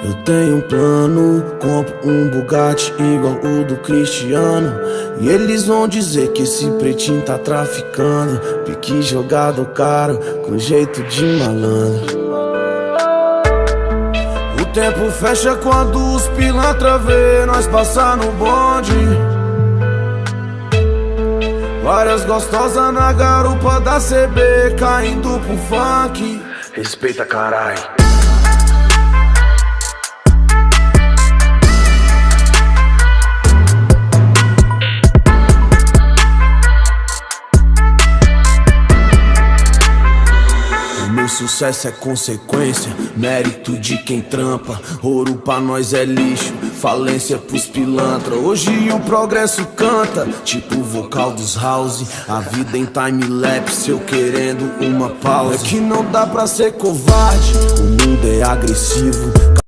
Eu tenho um plano, compro um Bugatti igual o do Cristiano. E eles vão dizer que esse pretinho tá traficando. Pique jogado caro, com jeito de malandro. O tempo fecha quando os pilantra vê nós passar no bonde. Várias gostosas na garupa da CB, caindo pro funk. Respeita, carai. Meu sucesso é consequência, mérito de quem trampa. Ouro pra nós é lixo, falência pros pilantra. Hoje o progresso canta, tipo o vocal dos house. A vida em time-lapse, eu querendo uma pausa. É que não dá pra ser covarde, o mundo é agressivo.